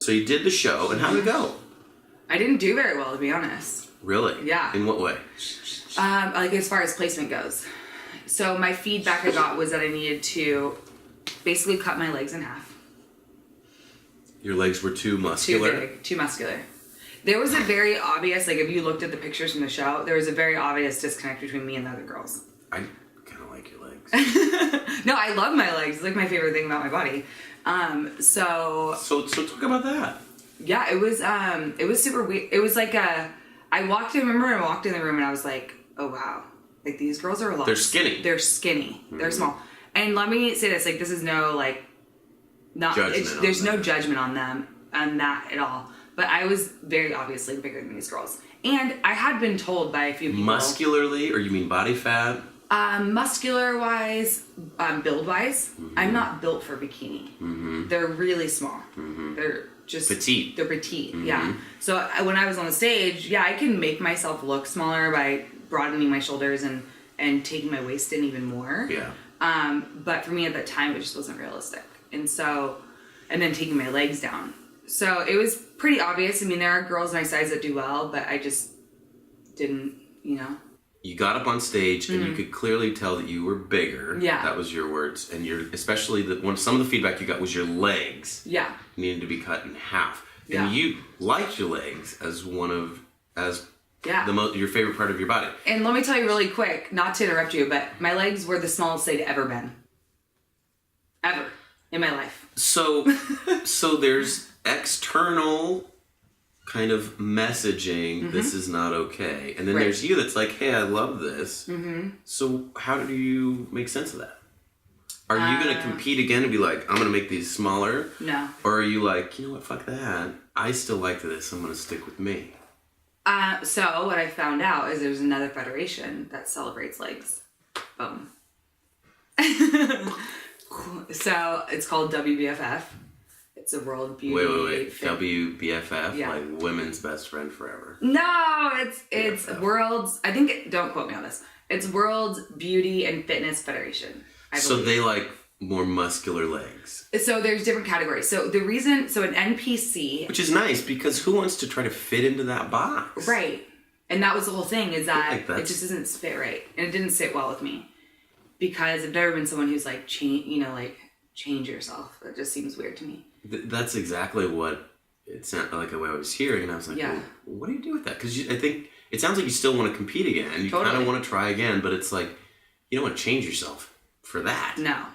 So you did the show, and how'd it go? I didn't do very well, to be honest. Really? Yeah. In what way? Like as far as placement goes. So my feedback I got was that I needed to basically cut my legs in half. Your legs were too muscular? Too big, too muscular. There was a very obvious, like if you looked at the pictures from the show, there was a very obvious disconnect between me and the other girls. I kind of like your legs. No, I love my legs. It's like my favorite thing about my body. So talk about that. Yeah, it was super weird. It was like I walked in the room and I was like, oh wow. Like these girls are a lot. They're skinny. They're skinny. Mm-hmm. They're small. And let me say this, like this is no like, there's no judgment on them on that at all. But I was very obviously bigger than these girls. And I had been told by a few people. Muscularly, or you mean body fat? Muscular wise, build wise, I'm not built for bikini. Mm-hmm. They're really small. Mm-hmm. They're just petite. They're petite, yeah. So when I was on the stage, yeah, I can make myself look smaller by broadening my shoulders and taking my waist in even more. Yeah. But for me at that time, it just wasn't realistic. And then taking my legs down. So it was pretty obvious. I mean, there are girls my size that do well, but I just didn't, You got up on stage and you could clearly tell that you were bigger. Yeah. That was your words. And especially some of the feedback you got was your legs. Yeah. Needed to be cut in half. Yeah. And you liked your legs as yeah. your favorite part of your body. And let me tell you really quick, not to interrupt you, but my legs were the smallest they'd ever been. Ever. In my life. So there's external kind of messaging, this is not okay. And then there's you that's like, hey, I love this. Mm-hmm. So how do you make sense of that? Are you going to compete again and be like, I'm going to make these smaller? No. Or are you like, you know what, fuck that. I still like this. I'm going to stick with me. So what I found out is there's another federation that celebrates legs. Boom. So it's called WBFF. It's a World Beauty. Wait. WBFF? Yeah. Like women's best friend forever. No, it's BFF. World's, I think, don't quote me on this. It's World's Beauty and Fitness Federation. So they like more muscular legs. So there's different categories. So an NPC. Which is nice because who wants to try to fit into that box? Right. And that was the whole thing is that like it just doesn't fit right. And it didn't sit well with me. Because I've never been someone who's like, change yourself. It just seems weird to me. That's exactly what it sounded like what I was hearing. And I was like, well, what do you do with that? Because I think it sounds like you still want to compete again. You kind of want to try again, but it's like, you don't want to change yourself for that. No.